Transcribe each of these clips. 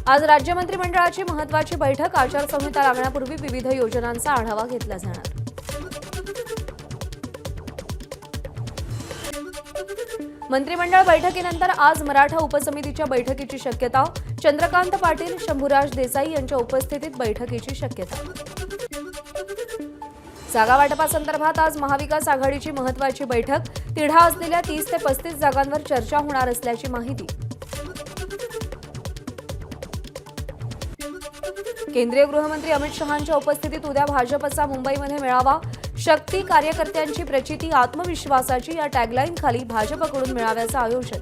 आज राज्य मंत्रिमंडळाची महत्त्वाची बैठक. आचारसंहिता लागण्यापूर्वी विविध योजनांचा आढावा घेतला जाणार. मंत्रिमंडळ बैठकीनंतर आज मराठा उपसमितीच्या बैठकीची शक्यता. चंद्रकांत पाटील, शंभूराज देसाई यांच्या उपस्थितीत बैठकीची शक्यता. जागा वाटपासंदर्भात आज महाविकास आघाडीची महत्त्वाची बैठक. तिढा असलेल्या 30 ते 35 जागांवर चर्चा होणार असल्याची माहिती. केंद्रीय गृहमंत्री अमित शहांच्या उपस्थितीत उद्या भाजपचा मुंबईमध्ये मेळावा. शक्ती, कार्यकर्त्यांची प्रचिती, आत्मविश्वासाची या टॅगलाईन खाली भाजपकडून मेळाव्याचं आयोजन.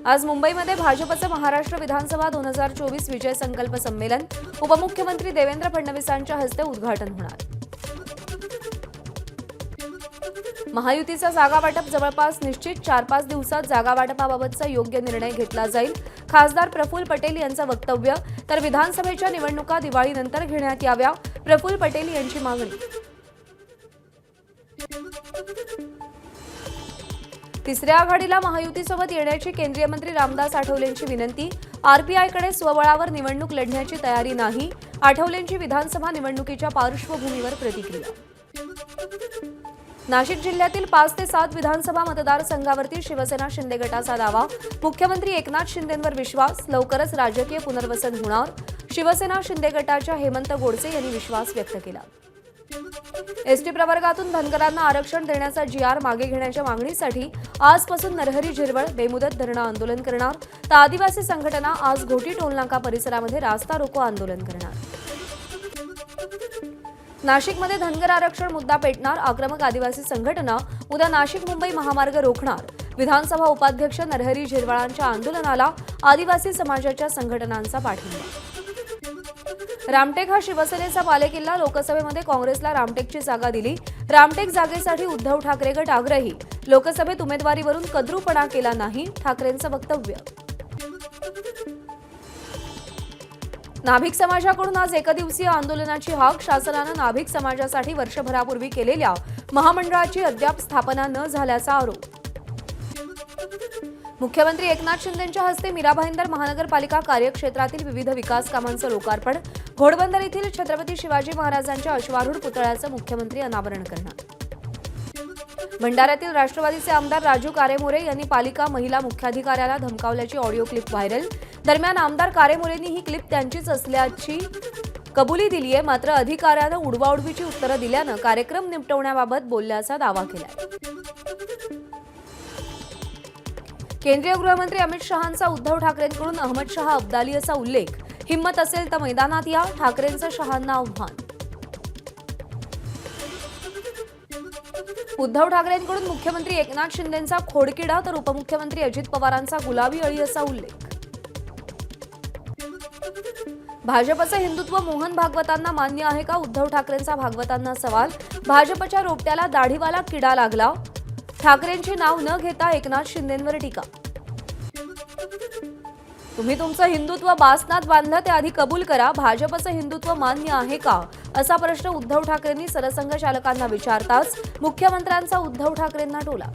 आज मुंबईमध्ये भाजपचं महाराष्ट्र विधानसभा 2024 विजय संकल्प संमेलन. उपमुख्यमंत्री देवेंद्र फडणवीसांच्या हस्ते उद्घाटन होणार. महायुतीचा जागा वाटप जवळपास निश्चित. 4-5 दिवसात जागा वाटपाबाबतचा योग्य निर्णय घेतला जाईल. खासदार प्रफुल्ल पटेल यांचं वक्तव्य. तर विधानसभेच्या निवडणुका दिवाळीनंतर घेण्यात याव्या, प्रफुल्ल पटेल यांची मागणी. तिसऱ्या आघाडीला महायुतीसोबत येण्याची केंद्रीय मंत्री रामदास आठवलेंची विनंती. आरपीआयकडे स्वबळावर निवडणूक लढण्याची तयारी नाही. आठवलेंची विधानसभा निवडणुकीच्या पार्श्वभूमीवर प्रतिक्रिया. नाशिक जिल्ह्यातील 5 ते 7 विधानसभा मतदारसंघावरती शिवसेना शिंदे गटाचा दावा. मुख्यमंत्री एकनाथ शिंदेंवर विश्वास. लवकरच राजकीय पुनर्वसन होणार. शिवसेना शिंदे गटाच्या हेमंत गोडसे यांनी विश्वास व्यक्त केला. एसटी प्रवर्गातून धनगरांना आरक्षण देण्याचा GR मागे घेण्याच्या मागणीसाठी आजपासून नरहरी झिरवळ बेमुदत धरणं आंदोलन करणार. तर आदिवासी संघटना आज घोटी टोलनाका परिसरामध्ये रास्ता रोको आंदोलन करणार. नाशिकमध्ये धनगर आरक्षण मुद्दा पेटणार. आक्रमक आदिवासी संघटना उद्या नाशिक मुंबई महामार्ग रोखणार. विधानसभा उपाध्यक्ष नरहरी झिरवळांच्या आंदोलनाला आदिवासी समाजाच्या संघटनांचा पाठिंबा. रामटेक हा शिवसेनेचा बालेकिल्ला. लोकसभेमध्ये काँग्रेसला रामटेकची जागा दिली. रामटेक जागेसाठी उद्धव ठाकरे गट आग्रही. लोकसभेत उमेदवारीवरून कद्रूपणा केला नाही, ठाकरेंचं वक्तव्य. नाभिक समाजाकडून आज एकदिवसीय आंदोलनाची हाक. शासनानं नाभिक समाजासाठी वर्षभरापूर्वी केलेल्या महामंडळाची अद्याप स्थापना न झाल्याचा आरोप. मुख्यमंत्री एकनाथ शिंदेंच्या हस्ते मीरा भाईंदर महानगरपालिका कार्यक्षेत्रातील विविध विकास कामांचं लोकार्पण. घोडबंदर येथील छत्रपती शिवाजी महाराजांच्या अश्वारूढ पुतळ्याचं मुख्यमंत्री अनावरण करणार. भंडाऱ्यातील राष्ट्रवादीचे आमदार राजू कारेमोरे यांनी पालिका महिला मुख्याधिकाऱ्याला धमकावल्याची ऑडिओ क्लिप व्हायरल. दरम्यान आमदार कारेमोरेंनी ही क्लिप त्यांचीच असल्याची कबुली दिली आहे. मात्र अधिकाऱ्यानं उडवाउडवीची उत्तरं दिल्यानं कार्यक्रम निपटवण्याबाबत बोलल्याचा दावा केलाय. केंद्रीय गृहमंत्री अमित शहांचा उद्धव ठाकरेंकडून अहमद शहा अब्दाली असा उल्लेख. हिम्मत असेल तर मैदानात या, ठाकरेंचं शहांना आव्हान. उद्धव ठाकरेंकडून मुख्यमंत्री एकनाथ शिंदेंचा खोडकिडा तर उपमुख्यमंत्री अजित पवारांचा गुलाबी अळी असा उल्लेख. भाजपचं हिंदुत्व मोहन भागवतांना मान्य आहे का? उद्धव ठाकरेंचा भागवतांना सवाल. भाजपच्या रोपट्याला दाढीवाला किडा लागला. ठाकरेंचे नाव न घेता एकनाथ शिंदेंवर टीका. तुम्ही तुमचं हिंदुत्व बासनात बांधलं ते आधी कबूल करा. भाजपचं हिंदुत्व मान्य आहे का, असा प्रश्न उद्धव ठाकरेंनी सरसंघचालकांना विचारताच मुख्यमंत्र्यांचा उद्धव ठाकरेंना टोला.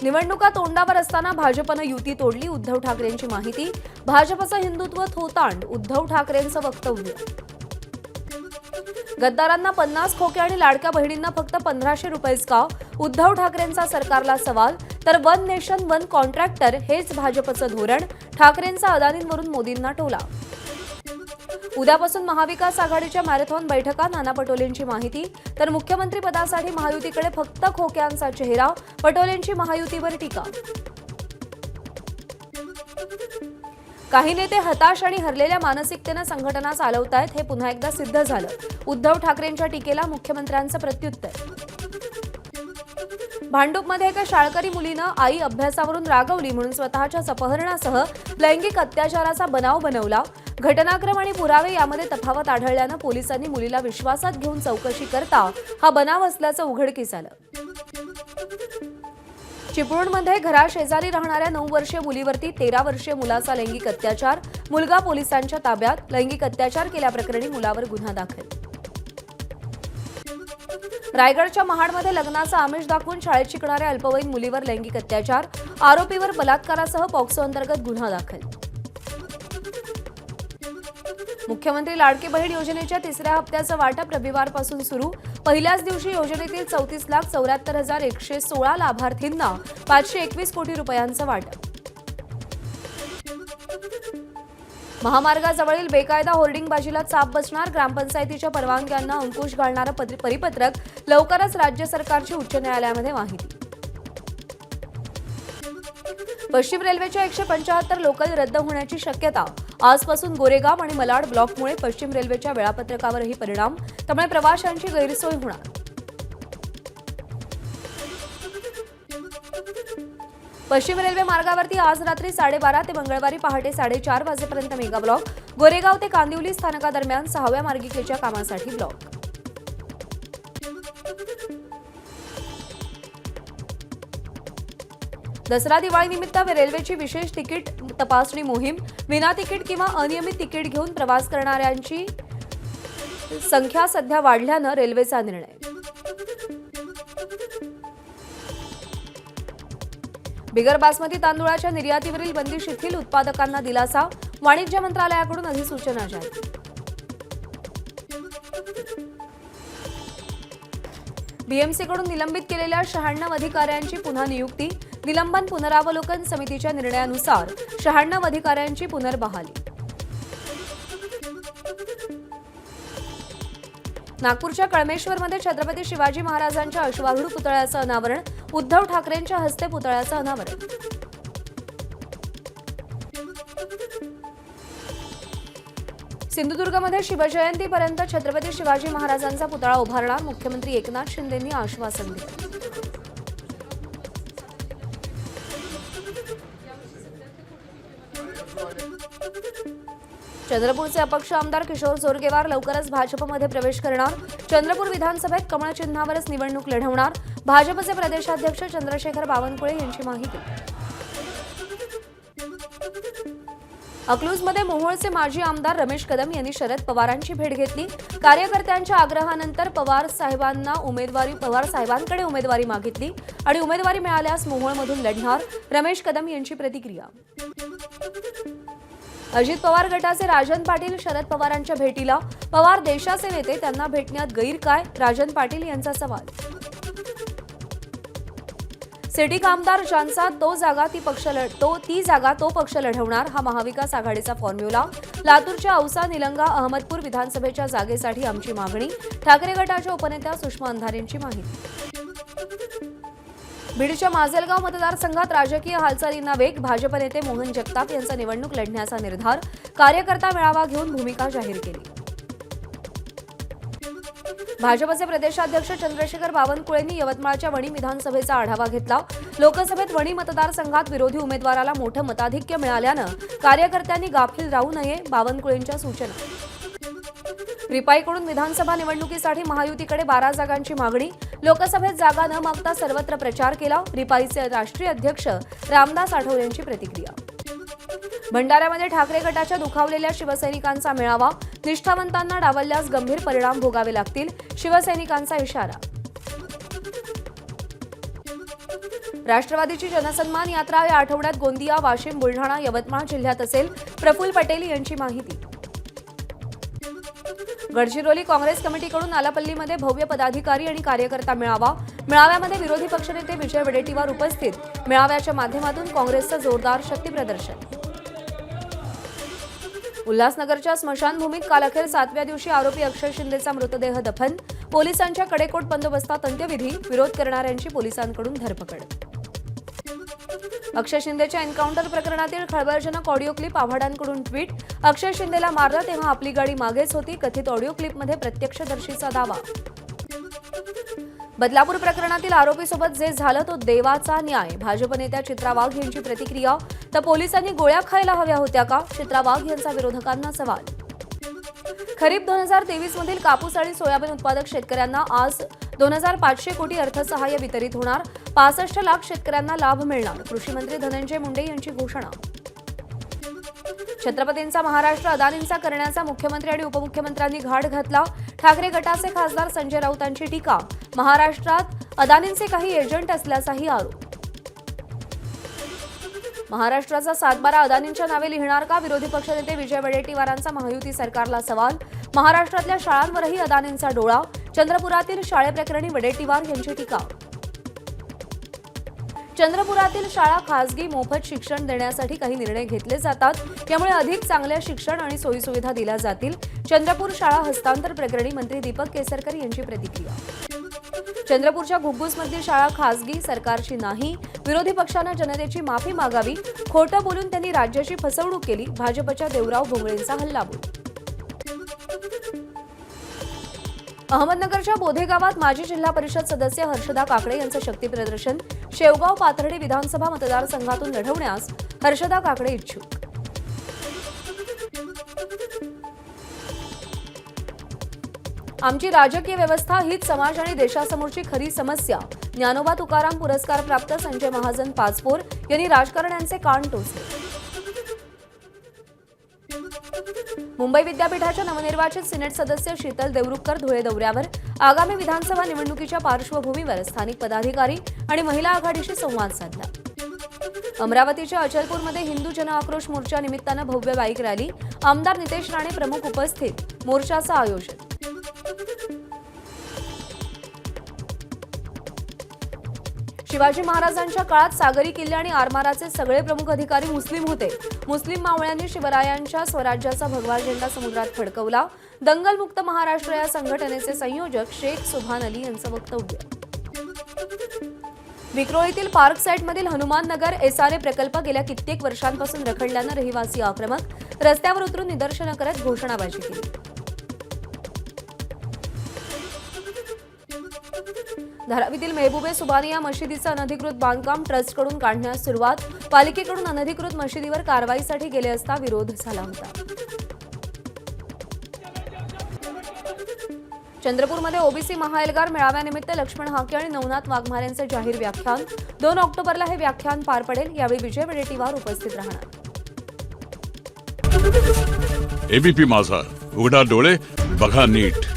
निवडणुका तोंडावर असताना भाजपनं युती तोडली. उद्धव ठाकरेंची माहिती. भाजपचं हिंदुत्व थोतांड. उद्धव ठाकरेंचं वक्तव्य. गद्दारांना 50 खोके आणि लाडक्या बहिणींना फक्त 1500 रुपयेच का? उद्धव ठाकरेंचा सरकारला सवाल. तर वन नेशन वन कॉन्ट्रॅक्टर हेच भाजपचं धोरण. ठाकरेंचा अदानींवरून मोदींना टोला. उद्यापासून महाविकास आघाडीच्या मॅरेथॉन बैठका. नाना पटोलेंची माहिती. तर मुख्यमंत्री पदासाठी महायुतीकडे फक्त खोक्यांचा चेहरा. पटोलेंची महायुतीवर टीका. काही नेते हताश आणि हरलेल्या मानसिकतेनं संघटना चालवतायत, हे पुन्हा एकदा सिद्ध झालं. उद्धव ठाकरेंच्या टीकेला मुख्यमंत्र्यांचं प्रत्युत्तर. भांडूपमध्ये एका शाळकरी मुलीनं आई अभ्यासावरून रागवली म्हणून स्वतःच्याच अपहरणासह लैंगिक अत्याचाराचा बनाव बनवला. घटनाक्रम आणि पुरावे यामध्ये तफावत आढळल्यानं पोलिसांनी मुलीला विश्वासात घेऊन चौकशी करता हा बनाव असल्याचं उघडकीस आलं. चिपळूणमध्ये घराशेजारी राहणाऱ्या 9 वर्षीय मुलीवरती 13 वर्षीय मुलाचा लैंगिक अत्याचार. मुलगा पोलिसांच्या ताब्यात. लैंगिक अत्याचार केल्याप्रकरणी मुलावर गुन्हा दाखल. रायगडच्या महाडमध्ये लग्नाचा आमिष दाखवून शाळेत शिकणाऱ्या अल्पवयीन मुलीवर लैंगिक अत्याचार, आरोपीवर बलात्कारासह पॉक्सो अंतर्गत गुन्हा दाखल. मुख्यमंत्री लाडकी बहीण योजनेच्या तिसऱ्या हप्त्याचं वाटप रविवारपासून सुरू. पहिल्याच दिवशी योजनेतील 34,74,116 लाभार्थींना 521 कोटी रुपयांचं वाटप. महामार्गाजवळील बेकायदा होर्डिंगबाजीला चाप बसणार. ग्रामपंचायतीच्या परवानग्यांना अंकुश घालणारं परिपत्रक लवकरच राज्य सरकारची उच्च न्यायालयामध्ये माहिती. पश्चिम रेल्वेच्या 175 लोकल रद्द होण्याची शक्यता. आजपासून गोरेगाव आणि मलाड ब्लॉकमुळे पश्चिम रेल्वेच्या वेळापत्रकावरही परिणाम, त्यामुळे प्रवाशांची गैरसोय होणार. पश्चिम रेल्वे मार्गावरती आज रात्री 12:30 ते मंगळवारी पहाटे 4:30 वाजेपर्यंत मेगा ब्लॉक. गोरेगाव ते कांदिवली स्थानकादरम्यान 6व्या मार्गिकेच्या कामासाठी ब्लॉक. दसरा दिवाळीनिमित्त रेल्वेची विशेष तिकीट तपासणी मोहीम. विना तिकीट किंवा अनियमित तिकीट घेऊन प्रवास करणाऱ्यांची संख्या सध्या वाढल्यानं रेल्वेचा निर्णय. बिगर बासमती तांदूळाच्या निर्यातीवरील बंदी शिथिल. उत्पादकांना दिलासा. वाणिज्य मंत्रालयाकडून अधिसूचना जारी. बीएमसीकडून निलंबित केलेल्या 96 अधिकाऱ्यांची पुन्हा नियुक्ती. निलंबन पुनरावलोकन समितीच्या निर्णयानुसार 96 अधिकाऱ्यांची पुनर्बहाली. नागपूरच्या कळमेश्वरमध्ये छत्रपती शिवाजी महाराजांच्या अश्वारूढ पुतळ्याचं अनावरण. उद्धव ठाकरेंच्या हस्ते पुतळ्याचं अनावरण. सिंधुदुर्गमध्ये शिवजयंतीपर्यंत छत्रपती शिवाजी महाराजांचा पुतळा उभारणार. मुख्यमंत्री एकनाथ शिंदेंनी आश्वासन दिलं. चंद्रपूरचे अपक्ष आमदार किशोर जोरगेवार लवकरच भाजपमध्ये प्रवेश करणार. चंद्रपूर विधानसभेत कमळ चिन्हावरच निवडणूक लढवणार. भाजपचे प्रदेशाध्यक्ष चंद्रशेखर बावनकुळे यांची माहिती. अकलूजमध्ये मोहोळचे माजी आमदार रमेश कदम यांनी शरद पवारांची भेट घेतली. कार्यकर्त्यांच्या आग्रहानंतर पवार साहेबांकडे उमेदवारी मागितली आणि उमेदवारी मिळाल्यास मोहोळमधून लढणार. रमेश कदम यांची प्रतिक्रिया. अजित पवार गटाचे राजन पाटील शरद पवारांच्या भेटीला. पवार देशाचे नेते, त्यांना भेटण्यात गैर काय? राजन पाटील यांचा सवाल. सिटी कामदार ज्यांचा ती जागा तो पक्ष लढवणार. हा महाविकास आघाडीचा फॉर्म्युला. लातूरच्या औसा, निलंगा, अहमदपूर विधानसभेच्या जागेसाठी आमची मागणी. ठाकरे गटाच्या उपनेत्या सुषमा अंधारेंची माहिती. बीडच्या माजलगाव मतदारसंघात राजकीय हालचालींना वेग. भाजप नेते मोहन जगताप यांचा निवडणूक लढण्याचा निर्धार. कार्यकर्ता मेळावा घेऊन भूमिका जाहीर केली. भाजपचे प्रदेशाध्यक्ष चंद्रशेखर बावनकुळेंनी यवतमाळच्या वणी विधानसभेचा आढावा घेतला. लोकसभेत वणी मतदारसंघात विरोधी उमेदवाराला मोठं मताधिक्य मिळाल्यानं कार्यकर्त्यांनी गाफील राहू नये. बावनकुळेंच्या सूचना. रिपाईकडून विधानसभा निवडणुकीसाठी महायुतीकडे 12 जागांची मागणी. लोकसभेत जागा न मागता सर्वत्र प्रचार केला. रिपाईचे राष्ट्रीय अध्यक्ष रामदास आठवलेंची प्रतिक्रिया. भंडाऱ्यामध्ये ठाकरे गटाच्या दुखावलेल्या शिवसैनिकांचा मेळावा. निष्ठावंतांना डावलल्यास गंभीर परिणाम भोगावे लागतील. शिवसैनिकांचा इशारा. राष्ट्रवादीची जनसन्मान यात्रा या आठवड्यात गोंदिया, वाशिम, बुलढाणा, यवतमाळ जिल्ह्यात असेल. प्रफुल्ल पटेल यांची माहिती. गडचिरोली काँग्रेस कमिटीकडून आलापल्लीमध्ये भव्य पदाधिकारी आणि कार्यकर्ता मेळावा. मेळाव्यामध्ये विरोधी पक्षनेते विजय वडेट्टीवार उपस्थित. मेळाव्याच्या माध्यमातून काँग्रेसचं जोरदार शक्तीप्रदर्शन. उल्हासनगरच्या स्मशानभूमीत काल अखेर 7व्या दिवशी आरोपी अक्षय शिंदेचा मृतदेह दफन. पोलिसांच्या कडेकोट बंदोबस्तात अंत्यविधी. विरोध करणाऱ्यांची पोलिसांकडून धरपकड. अक्षय शिंदेच्या एन्काउंटर प्रकरणातील खळबळजनक ऑडिओ क्लिप. आव्हाडांकडून ट्विट. अक्षय शिंदेला मारलं तेव्हा आपली गाडी मागेच होती. कथित ऑडिओ क्लिपमध्ये प्रत्यक्षदर्शीचा दावा. बदलापूर प्रकरणातील आरोपीसोबत जे झालं तो देवाचा न्याय. भाजप नेत्या चित्रा वाघ यांची प्रतिक्रिया. तर पोलिसांनी गोळ्या खायला हव्या होत्या का? चित्रा वाघ यांचा विरोधकांना सवाल. खरीप 2023 मधील कापूस आणि सोयाबीन उत्पादक शेतकऱ्यांना आज 2,500 कोटी अर्थसहाय्य वितरित होणार. 65 लाख शेतकऱ्यांना लाभ मिळणार. कृषी मंत्री धनंजय मुंडे यांची घोषणा. छत्रपतींचा महाराष्ट्र अदानींचा करण्याचा मुख्यमंत्री आणि उपमुख्यमंत्र्यांनी घाट घातला. ठाकरे गटाचे खासदार संजय राऊतांची टीका, महाराष्ट्रात अदानींचे काही एजंट असल्याचाही आरोप. महाराष्ट्राचा सातबारा अदानींच्या नावे लिहिणार का? विरोधी पक्षनेते विजय वडेट्टीवारांचा महायुती सरकारला सवाल. महाराष्ट्रातल्या शाळांवरही अदानींचा डोळा. चंद्रपुरातील शाळेप्रकरणी वडेट्टीवार यांची टीका. चंद्रपुरातील शाळा खासगी मोफत शिक्षण देण्यासाठी काही निर्णय घेतले जातात, यामुळे अधिक चांगल्या शिक्षण आणि सोयीसुविधा दिल्या जातील. चंद्रपूर शाळा हस्तांतर प्रकरणी मंत्री दीपक केसरकर यांची प्रतिक्रिया. चंद्रपूरच्या घुग्गुसमधली शाळा खासगी, सरकारची नाही. विरोधी पक्षानं जनतेची माफी मागावी. खोटं बोलून त्यांनी राज्याची फसवणूक केली. भाजपच्या देवराव भोंगळेंचा हल्लाबोल. अहमदनगरच्या बोधे गावात माजी जिल्हा परिषद सदस्य हर्षदा काकडे यांचं शक्ती प्रदर्शन. शेवगाव पाथर्डी विधानसभा मतदारसंघातून लढवण्यास हर्षदा काकडे इच्छुक. आमची राजकीय व्यवस्था हीच समाज आणि देशासमोरची खरी समस्या. ज्ञानोबा तुकाराम पुरस्कार प्राप्त संजय महाजन पाचपोर यांनी राजकारण्यांचे कान टोचले. मुंबई विद्यापीठाच्या नवनिर्वाचित सिनेट सदस्य शीतल देवरुखकर धुळे दौऱ्यावर. आगामी विधानसभा निवडणुकीच्या पार्श्वभूमीवर स्थानिक पदाधिकारी आणि महिला आघाडीशी संवाद साधला. अमरावतीच्या अचलपूरमध्ये हिंदू जनआक्रोश मोर्चा निमित्तानं भव्य बाईक रॅली. आमदार नितेश राणे प्रमुख उपस्थित. मोर्चाचं आयोजन. शिवाजी महाराजांच्या काळात सागरी किल्ले आणि आरमाराचे सगळे प्रमुख अधिकारी मुस्लिम होते. मुस्लिम मावळ्यांनी शिवरायांच्या स्वराज्याचा भगवा झेंडा समुद्रात फडकवला. दंगलमुक्त महाराष्ट्र या संघटनेचे संयोजक शेख सुभान अली यांचं वक्तव्य. विक्रोळीतील पार्क साईटमधील हनुमान नगर एसआरए प्रकल्प गेल्या कित्येक वर्षांपासून रखडल्यानं रहिवासी आक्रमक. रस्त्यावर उतरून निदर्शनं करत घोषणाबाजी केली. धारावीतील मेहबूबे सुबानिया मशिदीचं अनधिकृत बांधकाम ट्रस्टकडून काढण्यास सुरुवात. पालिकेकडून अनधिकृत मशिदीवर कारवाईसाठी गेले असता विरोध झाला होता. चंद्रपूरमध्ये ओबीसी महाएल्गार मेळाव्यानिमित्त लक्ष्मण हाके आणि नवनाथ वाघमारेंचे जाहीर व्याख्यान. 2 ऑक्टोबरला हे व्याख्यान पार पडेल. यावेळी विजय वडेट्टीवार उपस्थित राहणार. एबीपी माझा, उघडा डोळे बघा नीट.